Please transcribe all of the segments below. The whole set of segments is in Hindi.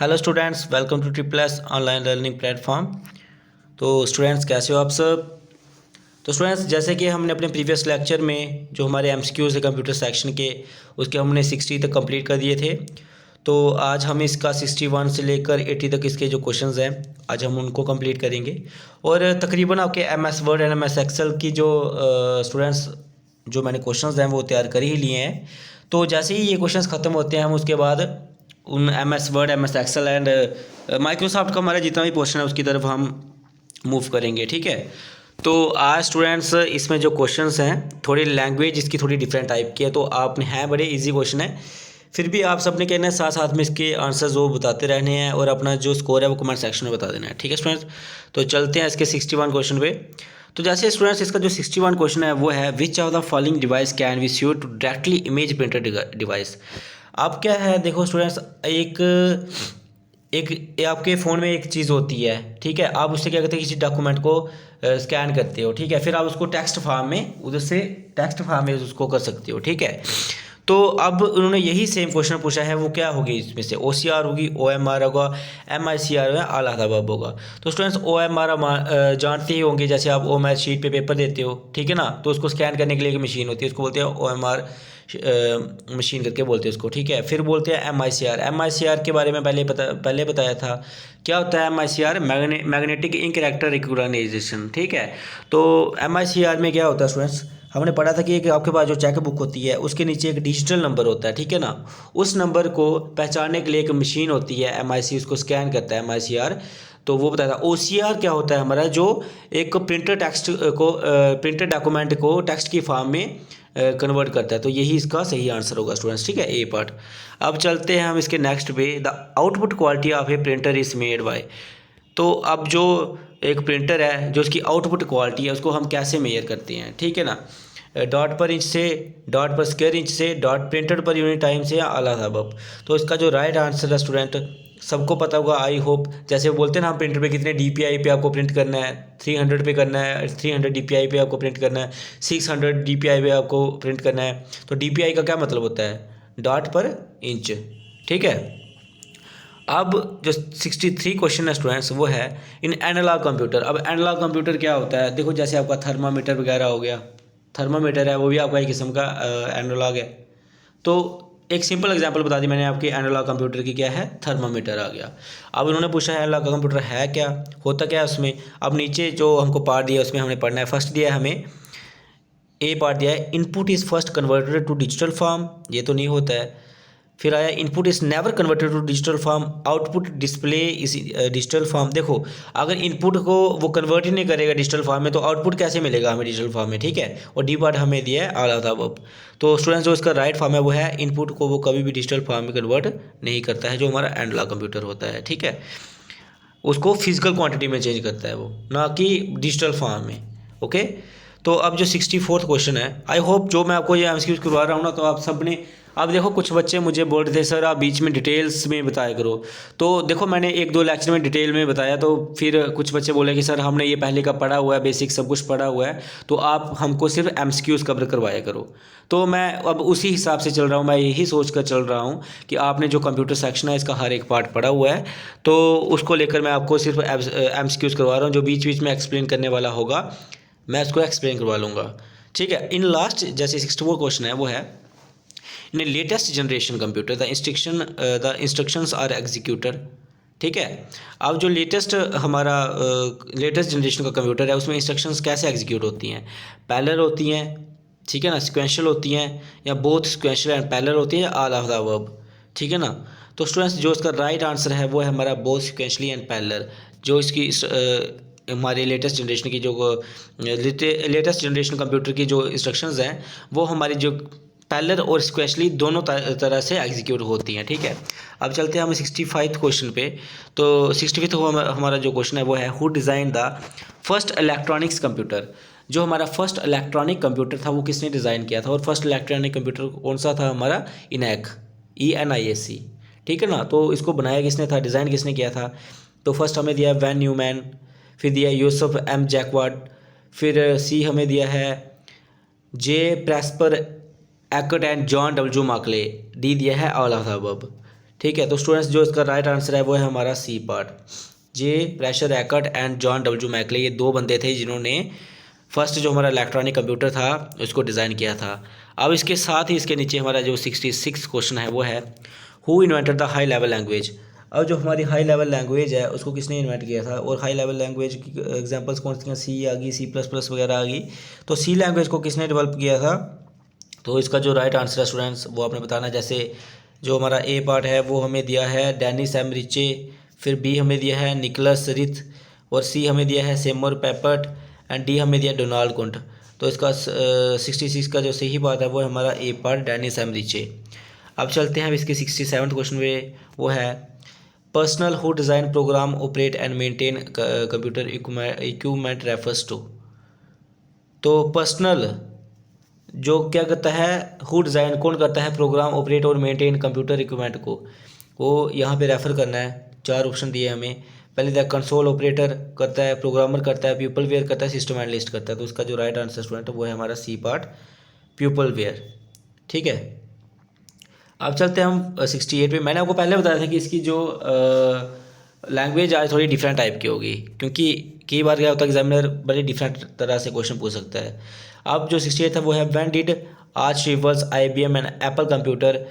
Hello students, welcome to triple online learning platform. तो स्टूडेंट्स कैसे हो आप सब। तो स्टूडेंट्स जैसे कि हमने अपने प्रीवियस लेक्चर में जो हमारे एमसीक्यूज़ है कंप्यूटर सेक्शन के, उसके हमने 60 तक कंप्लीट कर दिए थे। तो आज हम इसका 61 से लेकर 80 तक इसके जो क्वेश्चंस हैं आज हम उनको कंप्लीट करेंगे। और तकरीबन आपके MS Word and MS Excel की जो स्टूडेंट्स जो मैंने क्वेश्चंस हैं वो तैयार कर ही लिए हैं। तो जैसे ही ये क्वेश्चंस ख़त्म होते हैं हम उसके बाद उन MS Word MS Excel and Microsoft का हमारा जितना भी पोर्शन है उसकी तरफ हम मूव करेंगे, ठीक है। तो आज स्टूडेंट्स इसमें जो क्वेश्चंस हैं थोड़ी लैंग्वेज इसकी थोड़ी डिफरेंट टाइप की है, तो आपने हैं बड़े इजी क्वेश्चन है, फिर भी आप सबने कहना है साथ साथ में इसके आंसर्स वो बताते रहने हैं और अपना जो स्कोर है वो कमेंट सेक्शन में बता देना है, ठीक है स्टूडेंट्स। तो चलते हैं इसके 61 क्वेश्चन पे। तो जैसे स्टूडेंट्स इसका जो 61 क्वेश्चन है वो है which of the following device can be used to directly image printer device. अब क्या है, देखो स्टूडेंट्स, एक एक आपके फ़ोन में एक चीज़ होती है, ठीक है। आप उससे क्या करते हैं, किसी डॉक्यूमेंट को स्कैन करते हो, ठीक है, फिर आप उसको टेक्स्ट फॉर्म में उधर से टेक्स्ट फॉर्म में उसको कर सकते हो, ठीक है। तो अब उन्होंने यही सेम क्वेश्चन पूछा है, वो क्या होगी इसमें से, ओ सी आर होगी, ओ एम आर होगा, एम आई सी आर आला हबाब होगा। तो स्टूडेंट्स ओ एम आर जानते ही होंगे, जैसे आप ओ एम आर शीट पे पेपर देते हो, ठीक है ना, तो उसको स्कैन करने के लिए एक मशीन होती है, उसको बोलते हैं ओ एम आर मशीन करके बोलते हैं उसको, ठीक है। फिर बोलते हैं M I C R. M I C R के बारे में पहले बताया था, क्या होता है M I C R, magnetic ink character recognization, ठीक है। तो एम आई सी आर में क्या होता है स्टूडेंट्स, हमने पढ़ा था कि एक आपके पास जो चेक बुक होती है उसके नीचे एक डिजिटल नंबर होता है, ठीक है ना, उस नंबर को पहचानने के लिए एक मशीन होती है एम आई सी, उसको स्कैन करता है एम आई सी आर। तो वो बताया था। ओ सी आर क्या होता है हमारा, जो एक प्रिंटर टेक्स्ट को प्रिंटर डॉक्यूमेंट को टेक्स्ट की फॉर्म में कन्वर्ट करता है। तो यही इसका सही आंसर होगा स्टूडेंट्स, ठीक है, ए पार्ट। अब चलते हैं हम इसके नेक्स्ट पे। The output quality of A printer is made by. तो अब जो एक प्रिंटर है जो उसकी आउटपुट क्वालिटी है उसको हम कैसे मेजर करते हैं, ठीक है ना, डॉट पर इंच से, डॉट पर स्क्वायर इंच से, dot printed per unit time से, या आला सबब। तो इसका जो राइट आंसर है स्टूडेंट सबको पता होगा आई होप। जैसे बोलते हैं ना हम प्रिंटर पे कितने DPI पे आपको प्रिंट करना है, 300 पे करना है, 300 DPI पे आपको प्रिंट करना है, 600 DPI पे आपको प्रिंट करना है। तो DPI का क्या मतलब होता है, डॉट पर इंच, ठीक है। अब जो 63 क्वेश्चन है स्टूडेंट्स वो है इन एनालॉग कंप्यूटर। अब एनालॉग कंप्यूटर क्या होता है, देखो जैसे आपका थर्मामीटर वगैरह हो गया, थर्मामीटर है वो भी आपका एक किस्म का एनालॉग है। तो एक सिंपल एग्जांपल बता दी मैंने आपकी एनालॉग कंप्यूटर की, क्या है, थर्मामीटर आ गया। अब उन्होंने पूछा है एनालॉग कंप्यूटर है क्या, होता क्या है उसमें। अब नीचे जो हमको पार्ट दिया उसमें हमने पढ़ना है। फर्स्ट दिया है हमें, ए पार्ट दिया है, input is first converted to digital form, ये तो नहीं होता है। फिर आया input is never converted to digital form, output display is digital form. देखो अगर इनपुट को वो कन्वर्ट ही नहीं करेगा डिजिटल फॉर्म में तो आउटपुट कैसे मिलेगा हमें डिजिटल फॉर्म में, ठीक है। और डी पार्ट हमें दिया है आला तब। तो स्टूडेंट्स जो इसका राइट फॉर्म है वो है इनपुट को वो कभी भी डिजिटल फॉर्म में कन्वर्ट नहीं करता है, जो हमारा एनालॉग कंप्यूटर होता है, ठीक है। उसको फिजिकल क्वांटिटी में चेंज करता है वो, ना कि डिजिटल फॉर्म में, ओके। तो अब जो 64th क्वेश्चन है, आई होप जो मैं आपको ये एमसीक्यूज करवा रहा हूँ ना, तो आप सब ने, अब देखो कुछ बच्चे मुझे बोल रहे थे सर आप बीच में डिटेल्स में बताया करो। तो देखो मैंने एक दो लेक्चर में डिटेल में बताया, तो फिर कुछ बच्चे बोले कि सर हमने ये पहले का पढ़ा हुआ है, बेसिक सब कुछ पढ़ा हुआ है, तो आप हमको सिर्फ एमसीक्यूज कवर करवाया करो। तो मैं अब उसी हिसाब से चल रहा हूँ, मैं यही सोच कर चल रहा हूँ कि आपने जो कंप्यूटर सेक्शन है इसका हर एक पार्ट पढ़ा हुआ है, तो उसको लेकर मैं आपको सिर्फ एमसीक्यूज करवा रहा हूँ। जो बीच बीच में एक्सप्लेन करने वाला होगा मैं उसको एक्सप्लेन करवा लूँगा, ठीक है। इन लास्ट जैसे 64 क्वेश्चन है वो है in latest generation computer the instructions are executor, ठीक है। अब जो लेटेस्ट हमारा लेटेस्ट जनरेशन का कंप्यूटर है उसमें इंस्ट्रक्शंस कैसे एग्जीक्यूट होती हैं, पैरेलल होती हैं, ठीक है ना, सिक्वेंशियल होती हैं, या बोथ सिक्वेंशियल एंड पैरेलल होती है, या ऑल ऑफ द अबव, ठीक है ना। तो स्टूडेंट्स जो इसका राइट आंसर है वो है हमारा बोथ सिक्वेंशली एंड पैरेलल। जो इसकी हमारे लेटेस्ट जनरेशन की जो लेटेस्ट जनरेशन कंप्यूटर की जो इंस्ट्रक्शंस हैं वो हमारी जो पैरेलल और सिक्वेंशली दोनों तरह से एग्जीक्यूट होती हैं, ठीक है। अब चलते हैं हम 65th क्वेश्चन पे। तो 65th हमारा जो क्वेश्चन है वो है who design the first electronics computer. जो हमारा फर्स्ट इलेक्ट्रॉनिक कंप्यूटर था वो किसने डिज़ाइन किया था, और फर्स्ट इलेक्ट्रॉनिक कंप्यूटर कौन सा था हमारा, इनैक, ENIAC, ठीक है ना। तो इसको बनाया किसने था, डिज़ाइन किसने किया था। तो फर्स्ट हमें दिया वैन न्यूमैन, फिर दिया यूसुफ M जैकवार्ड, फिर सी हमें दिया है J प्रेस्पर एकट and John W Merkley, D दिया है ऑल ऑफ द अबव, ठीक है। तो स्टूडेंट्स जो इसका राइट आंसर है वो है हमारा C part. J Presper Eckert and John W Mauchly, ये दो बंदे थे जिन्होंने फर्स्ट जो हमारा इलेक्ट्रॉनिक कंप्यूटर था उसको डिज़ाइन किया था। अब इसके साथ ही इसके नीचे हमारा जो 66 क्वेश्चन है वो है who invented the high level language. अब जो हमारी हाई लेवल लैंग्वेज है उसको किसने इन्वेंट किया था, और हाई लेवल लैंग्वेज की एग्जांपल्स कौन सी हैं, सी आ गई, सी प्लस प्लस वगैरह आ गई। तो सी लैंग्वेज को किसने डेवलप किया था, तो इसका जो राइट आंसर है स्टूडेंट्स वो आपने बताना। जैसे जो हमारा ए पार्ट है वो हमें दिया है डेनिस एमरिचे, फिर बी हमें दिया है निकलस रिथ, और सी हमें दिया है सेमर पेपर्ट, एंड डी हमें दिया डोनाल्ड कुंट। तो इसका 66 का जो सही बात है वो है हमारा ए पार्ट डेनिस एमरिचे। अब चलते हैं अब इसके 67 क्वेश्चन में, वो है personnel who design program operate and maintain computer equipment refers to. तो पर्सनल जो क्या करता है, हु डिज़ाइन कौन करता है प्रोग्राम ऑपरेट और मेंटेन कंप्यूटर इक्विपमेंट को, वो यहाँ पे रेफ़र करना है। चार ऑप्शन दिए हमें। पहले द कंसोल ऑपरेटर करता है, प्रोग्रामर करता है, पीपल वेयर करता है, सिस्टम एनालिस्ट करता है। तो उसका जो राइट आंसर स्टूडेंट वो है हमारा सी पार्ट पीपल वेयर। ठीक है। अब चलते हैं हम 68 पे। मैंने आपको पहले बताया था कि इसकी जो लैंग्वेज आज थोड़ी डिफरेंट टाइप की होगी, क्योंकि कई बार क्या होता है एग्जामिनर बड़ी डिफरेंट तरह से क्वेश्चन पूछ सकता है। अब जो 68 था वो है when did arch rivals IBM and Apple computer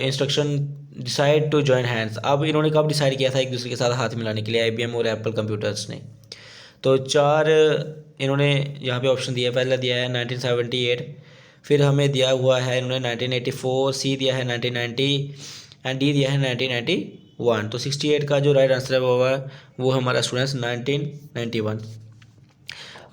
instruction decide to join hands. अब इन्होंने कब डिसाइड किया था एक दूसरे के साथ हाथ मिलाने के लिए, IBM और एप्पल कंप्यूटर्स ने। तो चार इन्होंने यहाँ पे ऑप्शन दिया है। पहला दिया है 1978, फिर हमें दिया हुआ है इन्होंने 1984, सी दिया है 1990 एंड डी दिया है 1991। तो 68 का जो राइट आंसर है वो हमारा स्टूडेंट्स 1991।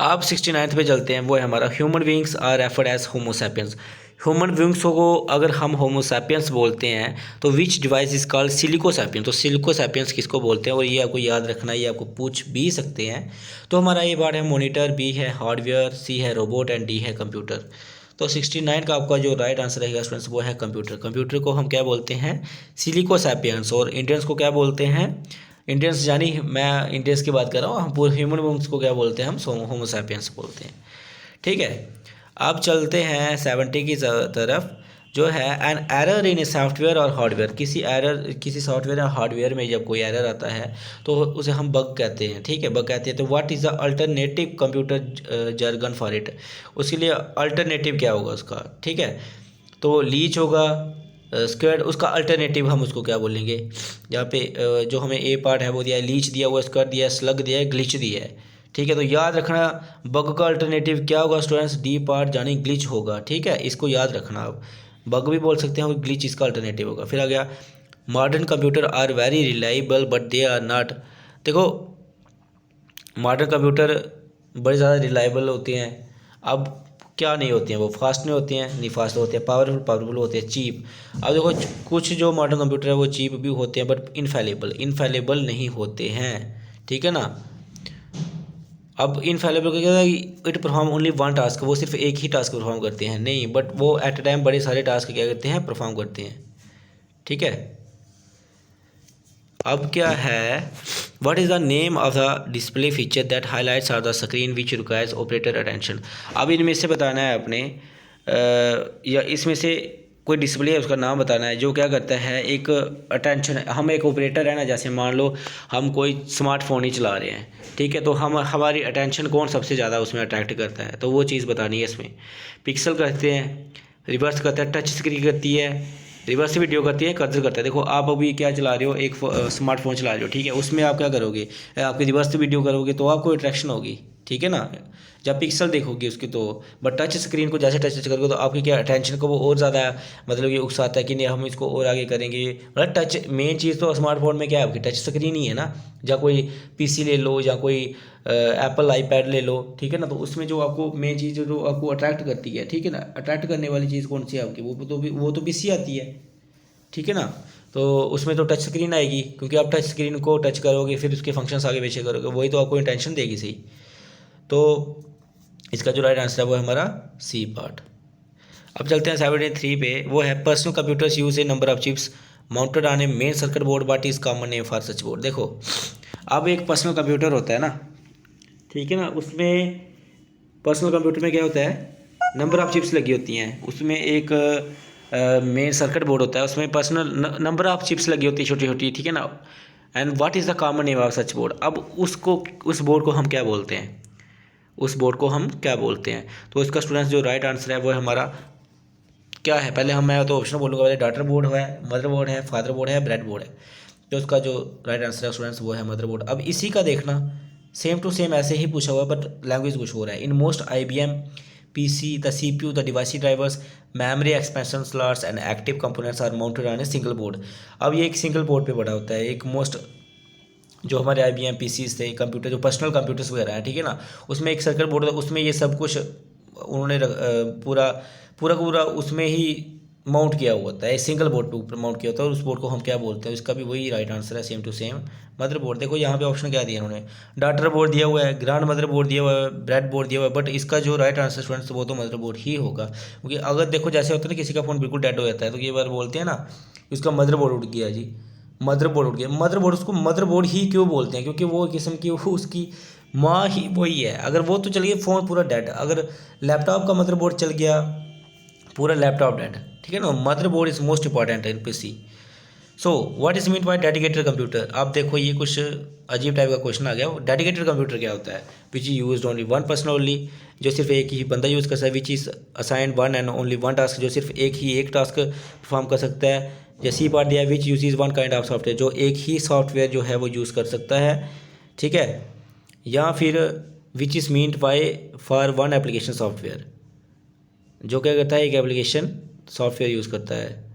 अब 69 पे चलते हैं, वो है हमारा human beings are referred as homo sapiens. Human beings को अगर हम होमोसैपियंस बोलते हैं तो which device is called silico sapiens. तो सिलिकोसैपियंस किसको बोलते हैं, और ये आपको याद रखना, ये आपको पूछ भी सकते हैं। तो हमारा ये पार्ट है मॉनिटर, बी है हार्डवेयर, सी है रोबोट एंड डी है कंप्यूटर। तो 69 का आपका जो राइट आंसर रहेगा स्टूडेंट्स वो है कंप्यूटर। कंप्यूटर को हम क्या बोलते हैं, सिलिकोसैपियंस। और इंडियंस को क्या बोलते हैं, इंडियंस यानी मैं इंडियंस की बात कर रहा हूँ, हम पूरे ह्यूमन बींग्स को क्या बोलते हैं, हम होमोसैपियंस बोलते हैं। ठीक है। अब चलते हैं 70 की तरफ, जो है an error in a software और हार्डवेयर। किसी सॉफ्टवेयर या हार्डवेयर में जब कोई एरर आता है तो उसे हम बग कहते हैं। ठीक है, बग कहते हैं। तो what is the alternative computer Jurgen for it, उसके लिए अल्टरनेटिव क्या होगा उसका। ठीक है, तो लीच होगा, स्क्वाड, उसका अल्टरनेटिव हम उसको क्या बोलेंगे। जहाँ पे जो हमें ए पार्ट है वो दिया है, लीच दिया हुआ, स्क्वाड दिया है, स्लग दिया है, ग्लिच दिया है। ठीक है, तो याद रखना बग का अल्टरनेटिव क्या होगा स्टूडेंट्स, डी पार्ट यानी ग्लिच होगा। ठीक है, इसको याद रखना। आप बग भी बोल सकते हैं और ग्लिच इसका अल्टरनेटिव होगा। फिर आ गया modern computer are very reliable but they are not. देखो मॉडर्न कंप्यूटर बड़े ज़्यादा रिलायबल होते हैं। अब क्या नहीं होती हैं, वो फास्ट नहीं होती हैं, नहीं फास्ट होते हैं, पावरफुल होते हैं, चीप। अब देखो कुछ जो मॉडर्न कंप्यूटर है वो चीप भी होते हैं बट इनफेलेबल नहीं होते हैं। ठीक है ना। अब इनफेलेबल का क्या है, it perform only one task, वो सिर्फ एक ही टास्क परफॉर्म करते हैं, नहीं बट वो एट अ टाइम बड़े सारे टास्क क्या करते हैं, परफॉर्म करते हैं। ठीक है। अब क्या है, what is the name of the display feature that highlights are the screen which requires operator attention. अब इनमें से बताना है आपने या इसमें से कोई डिस्प्ले है उसका नाम बताना है जो क्या करता है, एक अटेंशन। हम एक ऑपरेटर है ना, जैसे मान लो हम कोई स्मार्टफोन ही चला रहे हैं, ठीक है, तो हमारी अटेंशन कौन सबसे ज़्यादा उसमें अट्रैक्ट करता है, तो वो चीज़ बतानी है इसमें। पिक्सल करते हैं, रिवर्स करता है, टच स्क्रीन करती है, रिवर्स वीडियो करती है, कर्सर करता है। देखो आप अभी क्या चला रहे हो, एक स्मार्टफोन चला रहे हो, ठीक है, उसमें आप क्या करोगे, आपकी रिवर्स वीडियो करोगे तो आपको अट्रैक्शन होगी। ठीक है ना, जब पिक्सल देखोगे उसकी तो, बट टच स्क्रीन को जैसे टच करोगे तो आपकी क्या अटेंशन को वो और ज़्यादा मतलब ये उकसाता है कि नहीं हम इसको और आगे करेंगे। मतलब टच मेन चीज़ तो स्मार्टफोन में क्या है, आपकी टच स्क्रीन ही है ना। या कोई पीसी ले लो या कोई एप्पल आईपैड ले लो, ठीक है ना, तो उसमें जो आपको मेन चीज़ जो आपको अट्रैक्ट करती है, ठीक है ना, अट्रैक्ट करने वाली चीज़ कौन सी है आपकी, वो तो पीसी आती है। ठीक है ना, तो उसमें तो टच स्क्रीन आएगी, क्योंकि आप टच स्क्रीन को टच करोगे फिर उसके फंक्शंस आगे पीछे करोगे, वही तो आपको इंटेंशन देगी सही। तो इसका जो राइट आंसर है वो है हमारा सी पार्ट। अब चलते हैं 73 पे, वो है personal computers use A number of chips mounted on A main circuit board what is common name for such board. देखो अब एक पर्सनल कंप्यूटर होता है ना, ठीक है ना, उसमें पर्सनल कंप्यूटर में क्या होता है, नंबर ऑफ चिप्स लगी होती हैं, उसमें एक मेन सर्किट बोर्ड होता है, उसमें पर्सनल नंबर ऑफ चिप्स लगी होती है छोटी छोटी, ठीक है ना। And what is the common name of such board. अब उस बोर्ड को हम क्या बोलते हैं, उस बोर्ड को हम क्या बोलते हैं। तो इसका स्टूडेंट्स जो राइट आंसर है वो है हमारा क्या है, पहले मैं तो ऑप्शन बोलूँगा, पहले डॉटर बोर्ड है, मदर बोर्ड है, फादर बोर्ड है, ब्रेड बोर्ड है। तो उसका जो राइट आंसर है स्टूडेंट्स वो है मदर बोर्ड। अब इसी का देखना सेम टू सेम ऐसे ही पूछा हुआ है बट लैंग्वेज कुछ हो रहा है। In most IBM PC the CPU the device drivers memory expansion slots and active components are mounted on a single board. अब ये एक सिंगल बोर्ड पे पड़ा होता है। एक मोस्ट जो हमारे IBM PCs थे, कंप्यूटर जो पर्सनल कंप्यूटर्स वगैरह हैं, ठीक है ना, उसमें एक सर्किट बोर्ड होता है, उसमें ये सब कुछ उन्होंने पूरा पूरा पूरा उसमें ही माउंट किया हुआ होता है, सिंगल बोर्ड पे ऊपर माउंट किया होता है और उस बोर्ड को हम क्या बोलते हैं, इसका भी वही राइट आंसर है same to same motherboard. देखो यहाँ पे ऑप्शन क्या दिया उन्होंने, डॉटर बोर्ड दिया हुआ है, ग्रैंड मदर बोर्ड दिया हुआ है, ब्रेड बोर्ड दिया हुआ है, बट इसका जो राइट आंसर स्टूडेंट्स वो तो मदर बोर्ड ही होगा। क्योंकि अगर देखो जैसे होता है ना किसी का फ़ोन बिल्कुल डेड हो जाता है तो ये बार बोलते हैं ना उसका मदर बोर्ड उठ गया जी, मदर बोर्ड उठ गया। मदर बोर्ड उसको मदर बोर्ड ही क्यों बोलते हैं, क्योंकि वो किस्म की वो उसकी माँ ही वही है। अगर वो तो चलिए फ़ोन पूरा डेड, अगर लैपटॉप का मदर बोर्ड चल गया पूरा लैपटॉप डेड, ठीक है ना। Mother board is most important in PC। So what is mean by dedicated computer. आप देखो ये कुछ अजीब टाइप का क्वेश्चन आ गया। डेडिकेटेड कंप्यूटर क्या होता है, which is use only one person only, जो सिर्फ एक ही बंदा यूज़ कर सकता है। Which is assigned one and only one task, जो सिर्फ एक टास्क परफॉर्म कर सकता है। जैसे पार्ट दिया है विच use one kind of software, जो एक ही सॉफ्टवेयर जो है वो यूज़ कर सकता है, ठीक है। या फिर which is meant by for one application software, जो क्या करता है एक एप्लीकेशन सॉफ्टवेयर यूज़ करता है।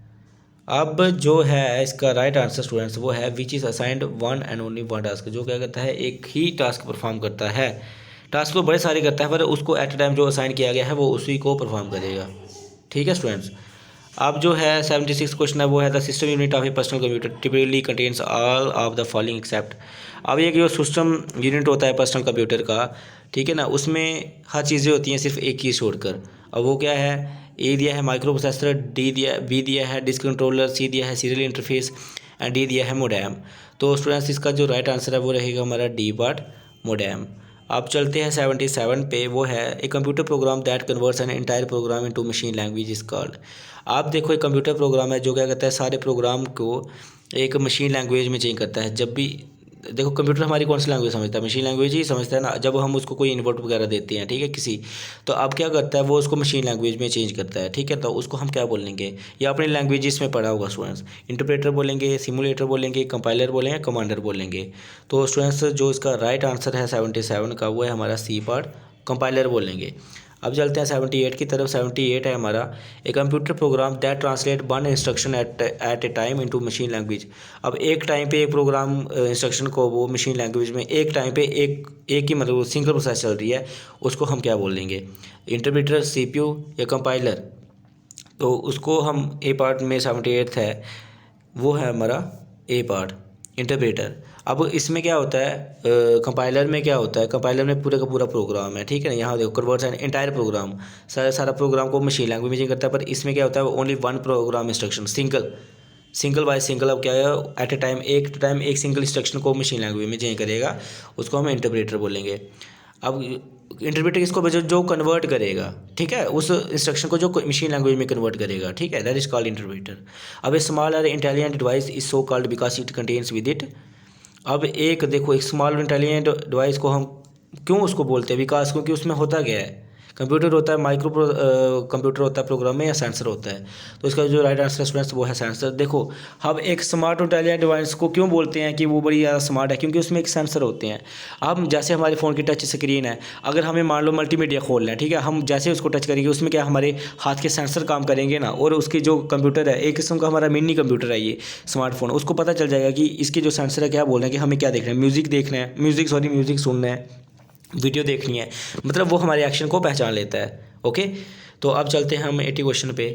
अब जो है इसका राइट आंसर स्टूडेंट्स वो है which is assigned one and only one task, जो क्या करता है एक ही टास्क परफॉर्म करता है। टास्क तो बड़े सारे करता है पर उसको एट ए टाइम जो असाइन किया गया है वो उसी को परफॉर्म करेगा, ठीक है स्टूडेंट्स। अब जो है 76 क्वेश्चन है वो है the system unit of A personal computer typically contains all of the following except. अब ये जो सिस्टम यूनिट होता है पर्सनल कंप्यूटर का, ठीक है ना, उसमें हर चीज़ें होती हैं सिर्फ एक ही छोड़कर। अब वो क्या है, ए दिया है माइक्रो प्रोसेसर, बी दिया है डिस्क कंट्रोलर, सी दिया है सीरियल इंटरफेस एंड डी दिया है मोडेम। तो स्टूडेंट्स इसका जो राइट आंसर है वो रहेगा हमारा डी पार्ट मोडेम। अब चलते हैं 77 पे, वो है ए computer program that converts an entire programme into machine language is called. आप देखो एक कंप्यूटर प्रोग्राम है जो क्या करता है सारे प्रोग्राम को एक मशीन लैंग्वेज में चेंज करता है। जब भी देखो कंप्यूटर हमारी कौन सी लैंग्वेज समझता है, मशीन लैंग्वेज ही समझता है ना। जब हम उसको कोई इनपुट वगैरह देते हैं, ठीक है किसी, तो अब क्या करता है वो उसको मशीन लैंग्वेज में चेंज करता है, ठीक है। तो उसको हम क्या बोलेंगे, या अपनी लैंग्वेजेस में पढ़ा होगा स्टूडेंट्स, इंटरप्रेटर बोलेंगे, सिमुलेटर बोलेंगे, कंपाइलर बोलेंगे, कमांडर बोलेंगे। तो स्टूडेंट्स जो इसका राइट आंसर है 77 का वो है हमारा सी पार्ट कंपाइलर बोलेंगे। अब चलते हैं 78 की तरफ। 78 है हमारा a computer program that translate one instruction at a time into machine language. अब एक टाइम पे एक प्रोग्राम इंस्ट्रक्शन को वो मशीन लैंग्वेज में एक टाइम पे एक ही मतलब सिंगल प्रोसेस चल रही है, उसको हम क्या बोल देंगे, इंटरप्रेटर, CPU या कंपाइलर। तो उसको हम ए पार्ट में 78 है वो है हमारा ए पार्ट इंटरप्रेटर। अब इसमें क्या होता है, कंपाइलर में क्या होता है, कंपाइलर में पूरा का पूरा प्रोग्राम है, ठीक है ना। यहाँ देखो कन्वर्ट्स एन एंटायर प्रोग्राम, सारा प्रोग्राम को मशीन लैंग्वेज में चेंज करता है। पर इसमें क्या होता है only one programme instruction, single by single. अब क्या है एट ए टाइम एक सिंगल इंस्ट्रक्शन को मशीन लैंग्वेज में चेंज करेगा, उसको हम इंटरप्रेटर बोलेंगे। अब इंटरप्रेटर किसको जो कन्वर्ट करेगा, ठीक है, उस इंस्ट्रक्शन को जो मशीन लैंग्वेज में कन्वर्ट करेगा, ठीक है, दैट इज कॉल्ड इंटरप्रेटर। अब ए स्मॉल और intelligent device is so called because it contains with it. अब एक देखो एक स्मॉल इंटेलिजेंट डिवाइस को हम क्यों उसको बोलते हैं विकास, क्योंकि उसमें होता क्या है, कंप्यूटर होता है, कंप्यूटर होता है, प्रोग्राम में या सेंसर होता है। तो इसका जो राइट आंसर स्टूडेंट्स वो है सेंसर। देखो हम एक स्मार्ट इंटेलिजेंट डिवाइस को क्यों बोलते हैं कि वो बड़ी ज़्यादा स्मार्ट है, क्योंकि उसमें एक सेंसर होते हैं। अब जैसे हमारे फ़ोन की टच स्क्रीन है, अगर हमें मान लो मल्टीमीडिया खोलना है, ठीक है, हम जैसे उसको टच करेंगे उसमें क्या हमारे हाथ के सेंसर काम करेंगे ना, और उसकी जो कंप्यूटर है एक किस्म का हमारा मिनी कंप्यूटर है ये स्मार्टफोन, उसको पता चल जाएगा कि इसके जो सेंसर है क्या बोल रहे हैं कि हमें क्या देखना है, म्यूज़िक देखना है, म्यूज़िक सुनना है, वीडियो देखनी है, मतलब वो हमारे एक्शन को पहचान लेता है। ओके, तो अब चलते हैं हम 80 क्वेश्चन पे।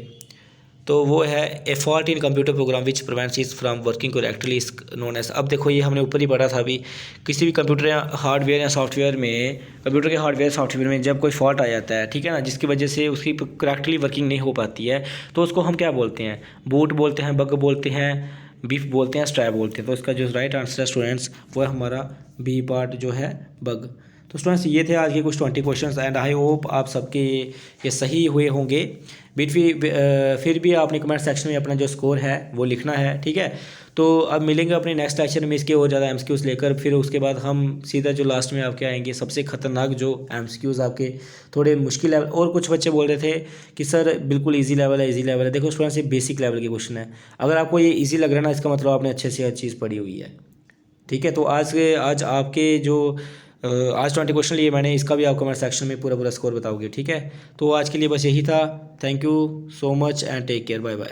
तो वो है a fault in computer program which prevents is from working correctly is known as. अब देखो ये हमने ऊपर ही पढ़ा था अभी, किसी भी कंप्यूटर या हार्डवेयर या सॉफ्टवेयर में, कंप्यूटर के हार्डवेयर सॉफ्टवेयर में जब कोई फॉल्ट आ जाता है, ठीक है ना, जिसकी वजह से उसकी करेक्टली वर्किंग नहीं हो पाती है, तो उसको हम क्या बोलते हैं, बूट बोलते हैं, बग बोलते हैं, बीफ बोलते हैं, स्ट्रैप बोलते हैं। तो इसका जो राइट आंसर है स्टूडेंट्स वो है हमारा बी पार्ट जो है बग। तो स्टूडेंट्स ये थे आज के कुछ 20 क्वेश्चंस एंड आई होप आप सबके ये सही हुए होंगे। फिर भी आपने कमेंट सेक्शन में अपना जो स्कोर है वो लिखना है, ठीक है। तो अब मिलेंगे अपने नेक्स्ट लेक्चर में इसके और ज़्यादा एमसीक्यूज़ लेकर। फिर उसके बाद हम सीधा जो लास्ट में आपके आएंगे सबसे ख़तरनाक जो एमसीक्यूज़ आपके थोड़े मुश्किल लेवल। और कुछ बच्चे बोल रहे थे कि सर बिल्कुल ईजी लेवल है, ईजी लेवल है। देखो स्टूडेंट्स, ये बेसिक लेवल के क्वेश्चन है। अगर आपको ये ईजी लग रहा है ना, इसका मतलब आपने अच्छे से हर चीज़ पढ़ी हुई है, ठीक है। तो आज आपके जो आज 20 क्वेश्चन लिए मैंने, इसका भी आप कमेंट सेक्शन में पूरा पूरा स्कोर बताओगे, ठीक है। तो आज के लिए बस यही था। Thank you so much and take care, bye bye.